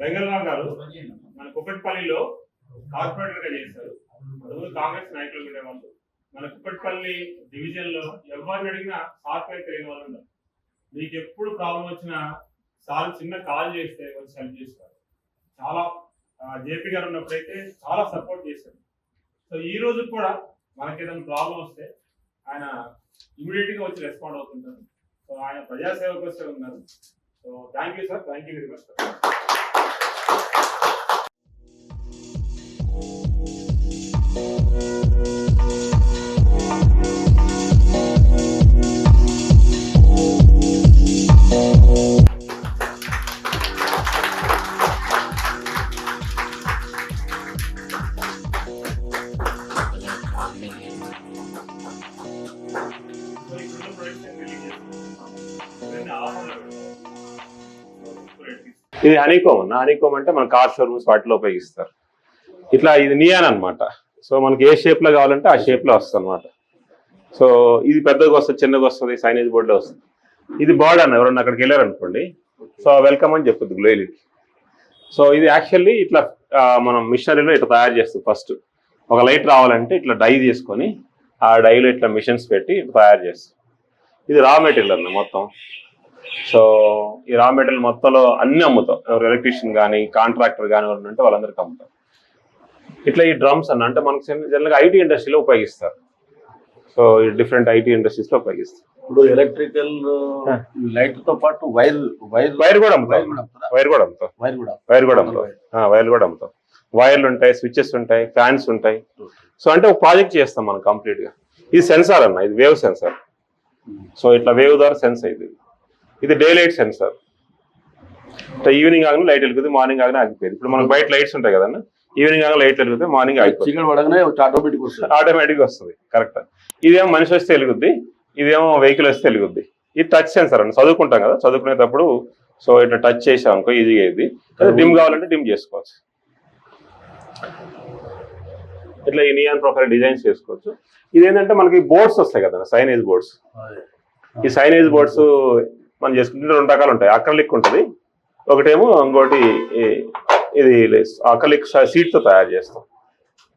వెంగళరావు గారు మన కుక్కట్పల్లిలో కార్పొరేటర్ గా చేశారు. కాంగ్రెస్ నాయకులు ఉండేవాళ్ళు. మన కుక్కట్పల్లి డివిజన్ లో ఎవరిని అడిగినా సార్ పేరు తెలియని వాళ్ళు ఉన్నారు. మీకు ఎప్పుడు ప్రాబ్లం వచ్చినా సార్ చిన్న కాల్ చేస్తే వచ్చి హెల్ప్ చేస్తారు. చాలా జేపీ గారు ఉన్నప్పుడైతే చాలా సపోర్ట్ చేశారు. సో ఈ రోజు కూడా మనకి ఏదైనా ప్రాబ్లం వస్తే ఆయన ఇమీడియట్ గా వచ్చి రెస్పాండ్ అవుతుంటారు. సో ఆయన ప్రజాసేవ కోసం ఉన్నారు. So thank you sir, thank you very much. ఇది హనీకోమ్ హనీకోమ్ అంటే మన కార్ షోరూమ్స్ వాటిలో ఉపయోగిస్తారు. ఇట్లా ఇది నియాన్ అనమాట. సో మనకి ఏ షేప్ లో కావాలంటే ఆ షేప్ లో వస్తుంది అనమాట. సో ఇది పెద్దగా వస్తుంది, చిన్నగా వస్తుంది, సైనేజ్ బోర్డులో వస్తుంది. ఇది బోర్డ్ అన్న ఎవరన్నా అక్కడికి వెళ్ళారనుకోండి, సో వెల్కమ్ అని చెప్పుద్ది గ్లోయిలీకి. సో ఇది యాక్చువల్లీ ఇట్లా మనం మిషనరీలో ఇట్లా తయారు చేస్తాం. ఫస్ట్ ఒక లైట్ రావాలంటే ఇట్లా డై తీసుకొని ఆ డైలో ఇట్లా మిషన్స్ పెట్టి ఇట్లా తయారు చేస్తాం. ఇది రా మెటీరియల్ అన్న మొత్తం. సో ఈ రా మెటీరియల్ మొత్తంలో అన్ని అమ్ముతాం. ఎవరు ఎలక్ట్రీషియన్ కానీ కాంట్రాక్టర్ కానీ ఎవరు అంటే వాళ్ళందరికీ అమ్ముతాం. ఇట్లా ఈ డ్రమ్స్ అన్న అంటే మనకు జనరల్గా ఐటీ ఇండస్ట్రీలో ఉపయోగిస్తారు. సో ఈ డిఫరెంట్ ఐటీ ఇండస్ట్రీస్లో ఉపయోగిస్తారు. ఇప్పుడు ఎలక్ట్రికల్ లైట్ తో పాటు వైర్ కూడా అమ్ముతాం. వైర్లు ఉంటాయి, స్విచెస్ ఉంటాయి, ఫ్యాన్స్ ఉంటాయి. సో అంటే ఒక ప్రాజెక్ట్ చేస్తాం మనం కంప్లీట్ గా. ఇది సెన్సార్ అన్న, ఇది వేవ్ సెన్సార్. సో ఇట్లా వేవ్ ద్వారా సెన్స్ అయింది. ఇది డే లైట్ సెన్సార్. ఇట్లా ఈవినింగ్ ఆగిన లైట్ వెలుగుతుంది, మార్నింగ్ ఆగిన ఆగిపోయింది. ఇప్పుడు మనకు బయట లైట్స్ ఉంటాయి కదన్న, ఈవినింగ్ ఆగిన లైట్ వెలుగుతుంది, మార్నింగ్ ఆగిపోతుంది, ఆటోమేటిక్ వస్తుంది. కరెక్ట్. ఇదేమో మనిషి వస్తే వెలుగుద్ది, ఇదేమో వెహికల్ వస్తే వెలుగుద్ది. ఇది టచ్ సెన్సార్ అండి. చదువుకుంటాం కదా, చదువుకునేటప్పుడు సో ఇట్లా టచ్ చేసాం అనుకో ఈజీగా అయింది. డిమ్ కావాలంటే డిమ్ చేసుకోవచ్చు. ఇట్లా ఈ నియాన్ ప్రొఫైల్ డిజైన్స్ చేసుకోవచ్చు. ఇదేంటంటే మనకి బోర్డ్స్ వస్తాయి కదా, సైనేజ్ బోర్డ్స్. ఈ సైనేజ్ బోర్డ్స్ మనం చేసుకుంటే రెండు రకాలు ఉంటాయి. అక్రలిక్ ఉంటుంది ఒకటేమో, ఇంకోటి ఇది అక్రలిక్ షీట్తో తయారు చేస్తాం.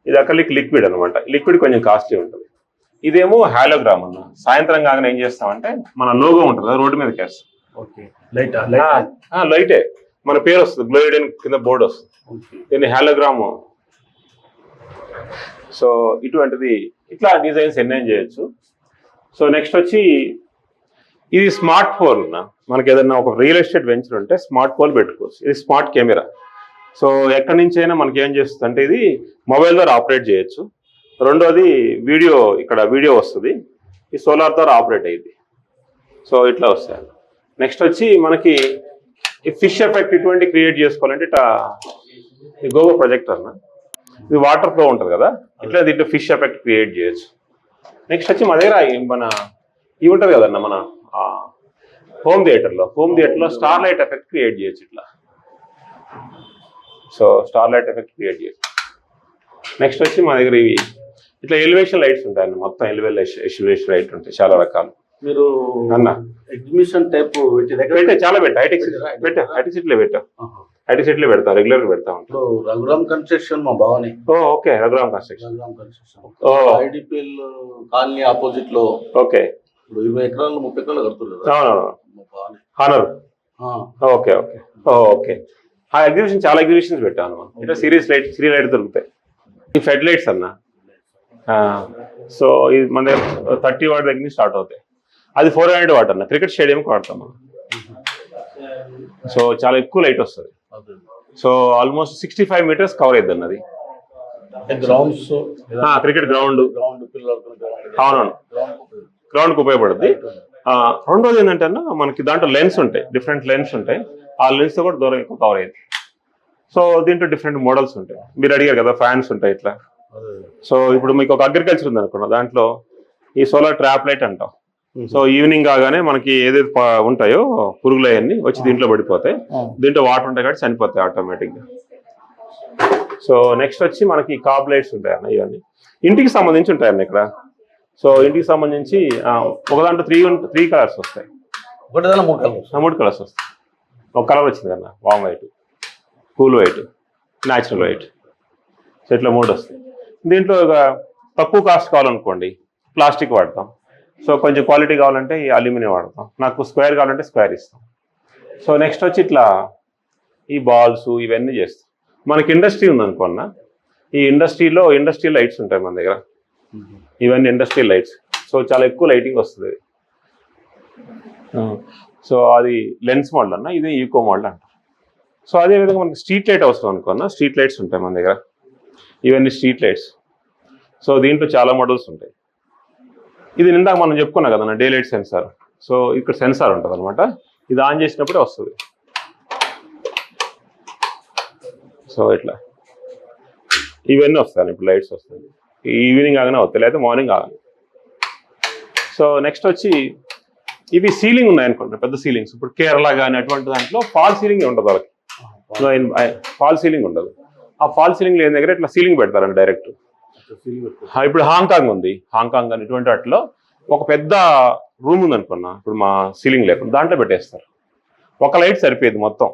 ఇది అక్రలిక్ లిక్విడ్ అనమాట. లిక్విడ్ కొంచెం కాస్ట్లీ ఉంటుంది. ఇదేమో హాలోగ్రామ్ అన్న. సాయంత్రం కాగానే ఏం చేస్తామంటే మన లోగో ఉంటుంది కదా, రోడ్డు మీదకి వేస్తాం. లైటే మన పేరు వస్తుంది, గ్లోయిడ్ కింద బోర్డు వస్తుంది. దీన్ని హాలోగ్రామ్. సో ఇటువంటిది ఇట్లా డిజైన్స్ ఎన్నైనా చేయొచ్చు. సో నెక్స్ట్ వచ్చి ఇది స్మార్ట్ ఫోన్. మనకి ఏదైనా ఒక రియల్ ఎస్టేట్ వెంచర్ ఉంటే స్మార్ట్ ఫోన్ పెట్టుకోవచ్చు. ఇది స్మార్ట్ కెమెరా. సో ఎక్కడి నుంచి అయినా మనకి ఏం చేస్తుంది అంటే ఇది మొబైల్ ద్వారా ఆపరేట్ చేయొచ్చు. రెండోది వీడియో, ఇక్కడ వీడియో వస్తుంది, ఈ సోలార్ ద్వారా ఆపరేట్ అయ్యింది. సో ఇట్లా వస్తాయి. నెక్స్ట్ వచ్చి మనకి ఈ ఫిష్ ఎఫెక్ట్ ఇటువంటి క్రియేట్ చేసుకోవాలంటే ఇట్లా ఈ గోగో ప్రొజెక్టర్ అన్న. ఇది వాటర్ ఫ్లో ఉంటుంది కదా, ఇట్లా దీంట్లో ఫిష్ ఎఫెక్ట్ క్రియేట్ చేయొచ్చు. నెక్స్ట్ వచ్చి మా దగ్గర మన ఇవి ఉంటుంది కదన్న, మన హోమ్ థియేటర్లో స్టార్ లైట్ ఎఫెక్ట్ క్రియేట్ చేయొచ్చు ఇట్లా. So star light effect create చేయొచ్చు. నెక్స్ట్ వచ్చి మా దగ్గర ఇవి ఇట్లా ఎలివేషన్ లైట్స్ ఉంటాయండి. మొత్తం ఎలివేషన్ లైట్ ఉంటాయి చాలా రకాలు. మీరు అన్న ఎగ్జిబిషన్ టైప్ పెట్టే చాలా ఐటీ సిటీలో పెడతాం, రెగ్యులర్ గా పెడతా ఉంటాం. రఘురామ్ కన్స్ట్రక్షన్ మా బావని. Okay, Raghuram construction IDPL colony opposite లో. ఓకే, 20 ఎకరాలు 30 ఎకరాలు కడుతున్నారు. హానర్. Okay okay okay. ఆ ఎగ్జిబిషన్ చాలా ఎగ్జిబిషన్స్ పెట్టాను. ఇట్లా సిరీస్ లైట్ దొరుకుతాయి. ఈ ఫెడ్ లైట్స్ అన్న. సో ఇది మన దగ్గర 30 వాట్ దగ్గర నుంచి స్టార్ట్ అవుతాయి. అది 400 వాట్ అన్న. క్రికెట్ స్టేడియంకి వాడతాం మనం. సో చాలా ఎక్కువ లైట్ వస్తుంది. సో ఆల్మోస్ట్ 65 మీటర్స్ కవర్ అవుతుంది అన్నది. Grounds, cricket ground. అవునవును, గ్రౌండ్కి ఉపయోగపడుతుంది. రెండోది ఏంటంటే అన్న, మనకి దాంట్లో లెన్స్ ఉంటాయి, డిఫరెంట్ లెన్స్ ఉంటాయి. ఆ లెన్స్ తో కూడా దూరం ఎక్కువ కవర్ అయ్యింది. సో దీంట్లో డిఫరెంట్ మోడల్స్ ఉంటాయి. మీరు అడిగారు కదా, ఫ్యాన్స్ ఉంటాయి ఇట్లా. సో ఇప్పుడు మీకు ఒక అగ్రికల్చర్ ఉంది అనుకున్నా, దాంట్లో ఈ సోలార్ ట్రాప్ లైట్ అంటాం. సో ఈవినింగ్ కాగానే మనకి ఏదైతే ఉంటాయో పురుగులు అవన్నీ వచ్చి దీంట్లో పడిపోతాయి. దీంట్లో వాటర్ ఉంటాయి కాబట్టి చనిపోతాయి ఆటోమేటిక్గా. సో నెక్స్ట్ వచ్చి మనకి కాబ్ లైట్స్ ఉంటాయి అన్న. ఇవన్నీ ఇంటికి సంబంధించి ఉంటాయన్న ఇక్కడ. సో ఇంటికి సంబంధించి ఒక దాంట్లో 3 కలర్స్ వస్తాయి. 3 కలర్స్ వస్తాయి. ఒక కలర్ వచ్చింది కన్నా, వామ్ white. Cool white, natural white. So ఇట్లా 3 వస్తాయి. దీంట్లో ఒక తక్కువ కాస్ట్ కావాలనుకోండి ప్లాస్టిక్ వాడతాం. సో కొంచెం క్వాలిటీ కావాలంటే ఈ అల్యూమినియం వాడతాం. నాకు స్క్వేర్ కావాలంటే స్క్వేర్ ఇస్తాం. సో నెక్స్ట్ వచ్చి ఇట్లా ఈ బాల్స్ ఇవన్నీ చేస్తాం. మనకి ఇండస్ట్రీ ఉందనుకున్నా, ఈ ఇండస్ట్రీ లైట్స్ ఉంటాయి మన దగ్గర. ఇవన్నీ ఇండస్ట్రియల్ లైట్స్. సో చాలా ఎక్కువ లైటింగ్ వస్తుంది. సో అది లెన్స్ మోడల్ అన్న, ఇది ఈకో మోడల్ అంటారు. సో అదేవిధంగా మనకి స్ట్రీట్ లైట్ అవసరం అనుకున్నా, స్ట్రీట్ లైట్స్ ఉంటాయి మన దగ్గర. ఇవన్నీ స్ట్రీట్ లైట్స్. సో దీంట్లో చాలా మోడల్స్ ఉంటాయి. ఇది ఇందాక మనం చెప్పుకున్నాం కదన్న డే లైట్ సెన్సార్. సో ఇక్కడ సెన్సార్ ఉంటుంది అనమాట. ఇది ఆన్ చేసినప్పుడే వస్తుంది. సో ఇట్లా ఇవన్నీ వస్తాయి ఇప్పుడు లైట్స్ వస్తాయి. ఈవినింగ్ ఆగానే వస్తాయి, లేకపోతే మార్నింగ్ ఆగాలి. సో నెక్స్ట్ వచ్చి ఇవి సీలింగ్ ఉన్నాయనుకోండి, పెద్ద సీలింగ్స్. ఇప్పుడు కేరళ కానీ అటువంటి దాంట్లో ఫాల్ సీలింగ్ ఉండదు వాళ్ళకి. ఫాల్ సీలింగ్ ఉండదు. ఆ ఫాల్ సీలింగ్ లేని దగ్గర ఇట్లా సీలింగ్ పెడతారండి డైరెక్ట్. ఇప్పుడు హాంకాంగ్ ఉంది, హాంకాంగ్ అని ఇటువంటి వాటిలో ఒక పెద్ద రూమ్ ఉంది అనుకున్నా, ఇప్పుడు మా సీలింగ్ లేకుండా దాంట్లో పెట్టేస్తారు. ఒక లైట్ సరిపోయేది మొత్తం.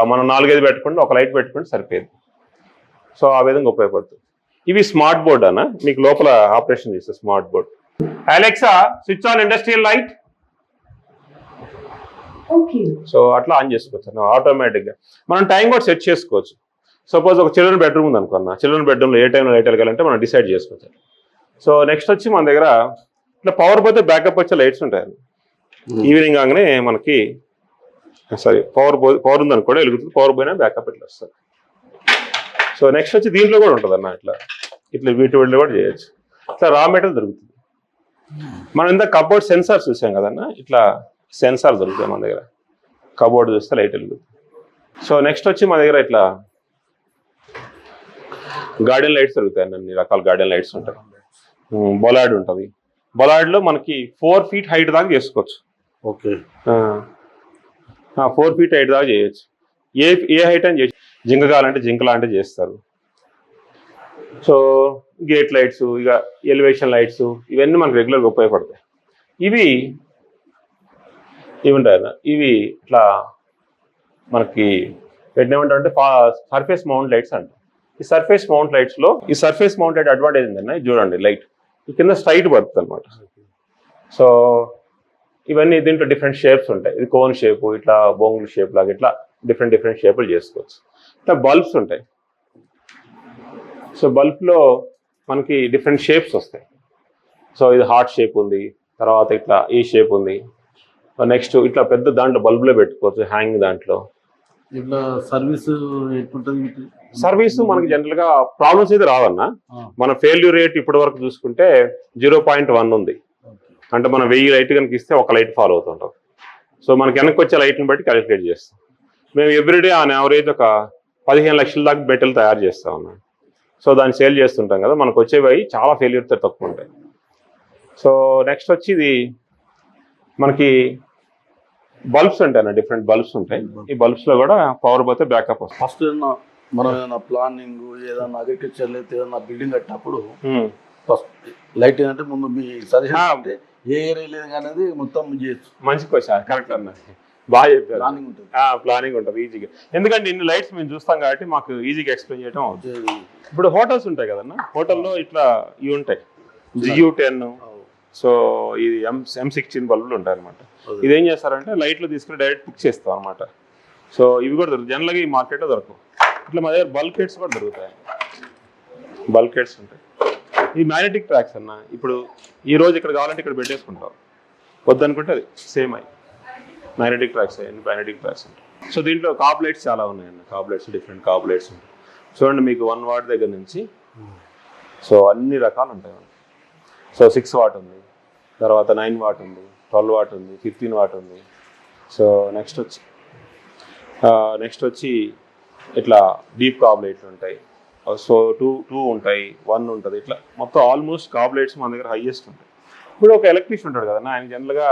మనం 4-5 పెట్టుకుంటే ఒక లైట్ పెట్టుకుంటే సరిపోయేది. సో ఆ విధంగా ఉపయోగపడుతుంది. ఇవి స్మార్ట్ బోర్డ్ అన్న, మీకు లోపల ఆపరేషన్ చేస్తే smart board. Alexa switch on industrial light. So అట్లా ఆన్ చేసుకోవచ్చు ఆటోమేటిక్గా. మనం టైం కూడా సెట్ చేసుకోవచ్చు. సపోజ్ ఒక చిల్డ్రన్ బెడ్రూమ్ ఉంది అనుకున్నా, చిల్డ్రన్ బెడ్రూమ్లో ఏ టైంలో లైట్ వెళ్ళాలంటే మనం డిసైడ్ చేసుకోవచ్చు. సో నెక్స్ట్ వచ్చి మన దగ్గర ఇట్లా పవర్ పోతే బ్యాకప్ వచ్చే లైట్స్ ఉంటాయి. ఈవినింగ్ కాగానే మనకి పవర్ ఉందనుకోండి వెలుగుతుంది, పవర్ పోయినా బ్యాకప్ ఇట్లా వస్తుంది. సో నెక్స్ట్ వచ్చి దీంట్లో కూడా ఉంటుంది అన్న, ఇట్లా వీటి కూడా చేయొచ్చు. ఇట్లా రా మెటీరియల్ దొరుకుతుంది. మనం ఇంత కబోర్డ్ సెన్సార్ చూసాం కదన్నా, ఇట్లా సెన్సార్ దొరుకుతాయి మన దగ్గర. కబోర్డ్ చూస్తే లైట్ వెలుగుతుంది. సో నెక్స్ట్ వచ్చి మన దగ్గర ఇట్లా గార్డెన్ లైట్స్ దొరుకుతాయి. అన్ని రకాల గార్డెన్ లైట్స్ ఉంటాయి. బొలాడ్ ఉంటుంది. బొలాడ్లో మనకి 4 feet హైట్ దాకా చేసుకోవచ్చు. ఓకే, 4 feet హైట్ దాకా చేయొచ్చు. ఏ హైట్ అని చేసి జింక కావాలంటే జింక లాంటివి చేస్తారు. సో గేట్ లైట్స్, ఇక ఎలివేషన్ లైట్స్, ఇవన్నీ మనకు రెగ్యులర్గా ఉపయోగపడతాయి. ఇవి ఉంటాయి అన్న, ఇవి ఇట్లా మనకి ఏమంటారంటే సర్ఫేస్ మౌంట్ లైట్స్ అంటారు. ఈ సర్ఫేస్ మౌంట్ లైట్స్లో ఈ సర్ఫేస్ మౌంట్ లైట్ అడ్వాంటేజ్ ఏంటన్నా, ఇది చూడండి లైట్ ఈ కింద స్ట్రైట్ పడుతుంది అనమాట. సో ఇవన్నీ దీంట్లో డిఫరెంట్ షేప్స్ ఉంటాయి. ఇది కోన్ షేపు, ఇట్లా బొంగుల షేప్ లాగా ఇట్లా డిఫరెంట్ షేపులు చేసుకోవచ్చు. ఇట్లా బల్బ్స్ ఉంటాయి. సో బల్బ్లో మనకి డిఫరెంట్ షేప్స్ వస్తాయి. సో ఇది హార్ట్ షేప్ ఉంది, తర్వాత ఇట్లా ఈ షేప్ ఉంది. నెక్స్ట్ ఇట్లా పెద్ద దాంట్లో బల్బులో పెట్టుకోవచ్చు, హ్యాంగ్ దాంట్లో. ఇట్లా సర్వీస్ ఎట్లుంటుంది? సర్వీస్ మనకి జనరల్ గా ప్రాబ్లమ్స్ అయితే రావన్నా. మన ఫెయిల్యూర్ రేట్ ఇప్పటి వరకు చూసుకుంటే 0.1 ఉంది. అంటే మనం 1000 లైట్ కనుక ఇస్తే ఒక లైట్ ఫాలో అవుతుంటాం. సో మనకి వెనక్కి వచ్చే లైట్ని బట్టి క్యాలిక్యులేట్ చేస్తాం. మేము ఎవ్రీడే ఆన్ యావరేజ్ ఒక 15 లక్షల దాకా బెట్టలు తయారు చేస్తా ఉన్నాం. సో దాన్ని సేల్ చేస్తుంటాం కదా, మనకు వచ్చేవి చాలా ఫెయిల్యూర్తో తక్కువ ఉంటాయి. సో నెక్స్ట్ వచ్చి ఇది మనకి బల్బ్స్ ఉంటాయి, డిఫరెంట్ బల్బ్స్ ఉంటాయి. ఈ బల్బ్స్ లో కూడా పవర్ పోతే బ్యాకప్ వస్తుంది. ఫస్ట్ మనం ఏదైనా ప్లానింగ్, ఏదైనా అగ్రికల్చర్ లేదా ఏదైనా బిల్డింగ్ కట్టినప్పుడు ఫస్ట్ లైట్ ఏంటంటే ముందు మీ సజెషన్ అంటే ఏ ఏరియా లేదు అనేది మొత్తం చేయొచ్చు. మంచి క్వశ్చన్, కరెక్ట్ అన్న, బాగా చెప్పారు. ప్లానింగ్ ఉంటుంది, ప్లానింగ్ ఉంటుంది ఈజీగా. ఎందుకంటే ఇన్ని లైట్స్ మేము చూస్తాం కాబట్టి మాకు ఈజీగా ఎక్స్ప్లెయిన్ చేయడం అవుతుంది. ఇప్పుడు హోటల్స్ ఉంటాయి కదన్నా, హోటల్లో ఇట్లా ఇవి ఉంటాయి GU10. సో ఇది M16 బల్బులు ఉంటాయి అనమాట. ఇదేం చేస్తారంటే లైట్లు తీసుకుని డైరెక్ట్ ఫిక్స్ చేస్తాం అనమాట. సో ఇవి కూడా దొరుకుతాయి, జనరల్గా ఈ మార్కెట్లో దొరకవు. ఇట్లా మా దగ్గర బల్క్ హెడ్స్ కూడా దొరుకుతాయి. బల్క్ హెడ్స్ ఉంటాయి. ఈ మ్యాగ్నెటిక్ ట్రాక్స్ అన్న, ఇప్పుడు ఈ రోజు ఇక్కడ కావాలంటే ఇక్కడ పెట్టేసుకుంటాం, వద్దనుకుంటే అది సేమ్ అయ్యి మ్యాగ్నెటిక్ ట్రాక్స్ అయ్యాయి. మ్యాగ్నెటిక్ ట్రాక్స్ ఉంటాయి. సో దీంట్లో కాప్ లైట్స్ చాలా ఉన్నాయన్న, cop lights different cop lights ఉంటాయి. చూడండి మీకు 1 watt దగ్గర నుంచి సో అన్ని రకాలు ఉంటాయి. సో 6 watt ఉంది, తర్వాత 9 watt ఉంది, 12 watt ఉంది, 15 watt ఉంది. సో నెక్స్ట్ వచ్చి ఇట్లా డీప్ కాబ్ లైట్లు ఉంటాయి. సో 2 ఉంటాయి, 1 ఉంటుంది. ఇట్లా మొత్తం ఆల్మోస్ట్ కాబ్ లైట్స్ మన దగ్గర హైయెస్ట్ ఉంటాయి. ఇప్పుడు ఒక ఎలక్ట్రీషియన్ ఉంటాడు కదా, ఆయన జనరల్గా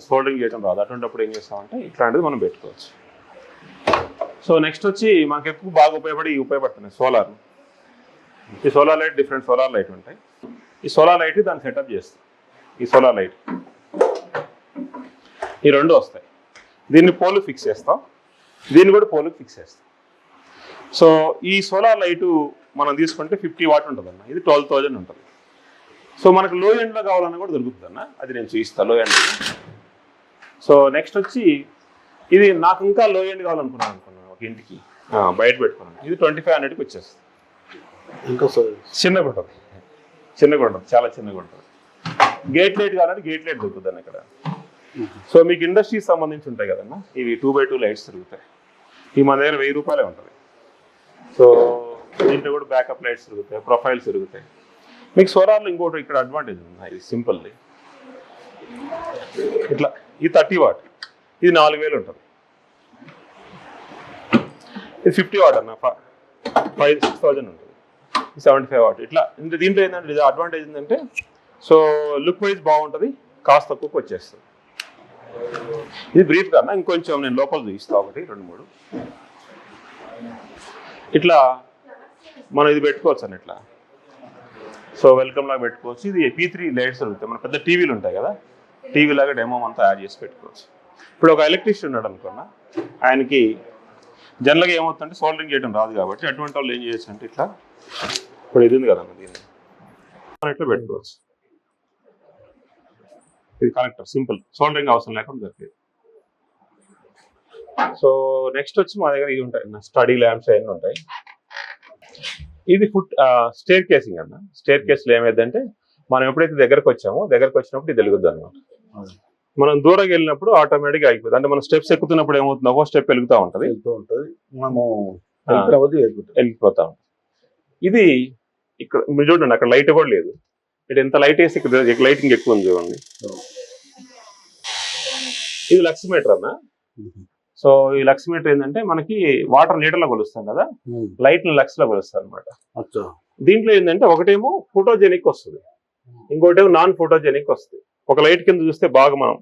సోల్డరింగ్ చేయడం రాదు, అటువంటిప్పుడు ఏం చేస్తామంటే ఇట్లాంటిది మనం పెట్టుకోవచ్చు. సో నెక్స్ట్ వచ్చి మనకు ఎక్కువ బాగా ఉపయోగపడుతున్నాయి సోలార్. ఈ solar light different solar light ఉంటాయి. ఈ సోలార్ లైట్ దాన్ని సెటప్ చేస్తాం. ఈ సోలార్ లైట్ ఈ 2 వస్తాయి. దీన్ని పోలు ఫిక్స్ చేస్తాం, దీన్ని కూడా పోలు ఫిక్స్ చేస్తాం. సో ఈ సోలార్ లైటు మనం తీసుకుంటే 50 వాట్ ఉంటుంది అన్న, ఇది 12,000 ఉంటుంది. సో మనకు లో ఎండ్లో కావాలన్నా కూడా దొరుకుతుంది అన్న, అది నేను చూపిస్తాను లో ఎండ్. సో నెక్స్ట్ వచ్చి ఇది నాకు ఇంకా లో ఎండ్ కావాలనుకున్నాను ఒక ఇంటికి బయట పెట్టుకున్నాను, ఇది 2500కి వచ్చేస్తుంది. ఇంకా చిన్నగా ఉంటుంది, చాలా చిన్నగా ఉంటుంది. గేట్ లైట్ కావాలంటే గేట్ లైట్ దొరుకుతుంది అన్న ఇక్కడ. సో మీకు ఇండస్ట్రీకి సంబంధించి ఉంటాయి కదన్నా, ఇవి 2x2 లైట్స్ తిరుగుతాయి, ఈ మన దగ్గర 1000 రూపాయలే ఉంటుంది. సో దీంట్లో కూడా బ్యాకప్ లైట్స్ తిరుగుతాయి, ప్రొఫైల్స్ తిరుగుతాయి. మీకు సోలార్లో ఇంకోటి ఇక్కడ అడ్వాంటేజ్ ఉంది, ఇది సింపుల్ది. ఇట్లా ఇది 30 వాట్, ఇది 4000 ఉంటుంది. ఇది 50 వాట్ అన్న, 5,000 ఉంటుంది. 75 వాట్ ఇట్లా. దీంట్లో ఏంటంటే ఇది అడ్వాంటేజ్ ఏంటంటే, సో లుక్ వైజ్ బాగుంటుంది, కాస్ట్ తక్కువకి వచ్చేస్తుంది. ఇది బ్రీఫ్ కన్నా ఇంకొంచెం నేను లోపల చూపిస్తాను, 1 2 3 ఇట్లా మనం ఇది పెట్టుకోవచ్చు అని ఇట్లా. సో వెల్కమ్ లాగా పెట్టుకోవచ్చు. ఇది P3 లైట్స్ దొరుకుతాయి, మన పెద్ద టీవీలు ఉంటాయి కదా, టీవీ లాగా డెమో అంతా యాడ్ చేసి పెట్టుకోవచ్చు. ఇప్పుడు ఒక ఎలక్ట్రీషియన్ ఉన్నాడు అనుకున్నా, ఆయనకి జనరల్గా ఏమవుతుందంటే సోల్డరింగ్ చేయడం రాదు కాబట్టి అటువంటి వాళ్ళు ఏం చేయొచ్చు అంటే ఇట్లా, ఇప్పుడు ఇది ఉంది కదన్న, దీన్ని మనం ఇట్లా పెట్టుకోవచ్చు. ఇది కనెక్టర్ సింపుల్, సోల్డరింగ్ అవసరం లేకుండా దొరికేది. సో నెక్స్ట్ వచ్చి మా దగ్గర ఇవి ఉంటాయి, స్టడీ ల్యాంప్స్ అవన్నీ ఉంటాయి. ఇది స్టేర్ కేసింగ్ అన్న. స్టేర్ కేసులు ఏమైందంటే మనం ఎప్పుడైతే దగ్గరకు వచ్చినప్పుడు ఇది వెలుగుద్ది అనమాట. మనం దూరంగా వెళ్ళినప్పుడు ఆటోమేటిక్గా అయిపోతుంది. అంటే మనం స్టెప్స్ ఎక్కుతున్నప్పుడు ఏమవుతుంది, ఒక స్టెప్ వెలుగుతూ ఉంటుంది, మనము వెళ్ళిపోతా ఉంటుంది. ఇది ఇక్కడ మీరు చూడండి, అక్కడ లైట్ కూడా లేదు, ఇక్కడ ఎంత లైట్ వేసి ఇక్కడ లైటింగ్ ఎక్కువ ఉంది చూడండి. ఇది లక్స్ మీటర్ అన్న. సో ఈ లక్స్ మీటర్ ఏంటంటే మనకి వాటర్ లీటర్లో కొలుస్తాం కదా, లైట్ లక్స్ లో కొలుస్తాం అనమాట. దీంట్లో ఏంటంటే ఒకటేమో ఫోటోజెనిక్ వస్తుంది, ఇంకోటేమో నాన్ ఫోటోజెనిక్ వస్తుంది. ఒక లైట్ కింద చూస్తే బాగా మనం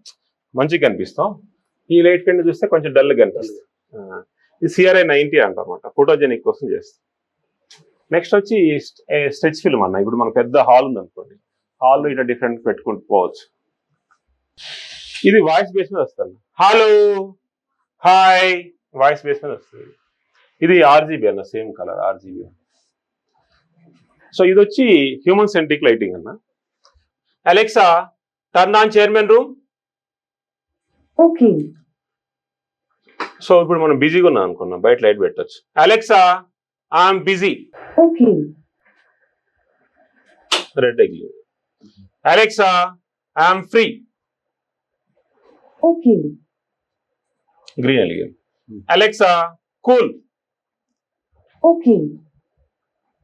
మంచిగా కనిపిస్తాం, ఈ లైట్ కింద చూస్తే కొంచెం డల్ కనిపిస్తుంది. ఇది CRI 90 అంటారన్నమాట, ఫోటోజెనిక్ కోసం చేస్తాం. నెక్స్ట్ వచ్చి స్ట్రెచ్ ఫిల్మ్ అన్న. ఇప్పుడు మనకు పెద్ద హాల్ ఉంది అనుకోండి, హాల్లో ఇట్లా డిఫరెంట్ పెట్టుకుంటూ పోవచ్చు. ఇది వాయిస్ బేస్ మీద వస్తుంది, హలో హాయ్ వాయిస్ బేస్ మీద వస్తుంది. ఇది RGB అన్న, సేమ్ కలర్ RGB. సో ఇది వచ్చి హ్యూమన్ సెంట్రిక్ లైటింగ్ అన్న. Alexa turn on chairman room. Okay. So ఇప్పుడు మనం బిజీగా ఉన్నాం అనుకున్నాం, బయట లైట్ పెట్టచ్చు. Alexa I'm busy. Okay. Red ugly. Alexa I'm free. Okay. Green elegant. Alexa cool. Okay.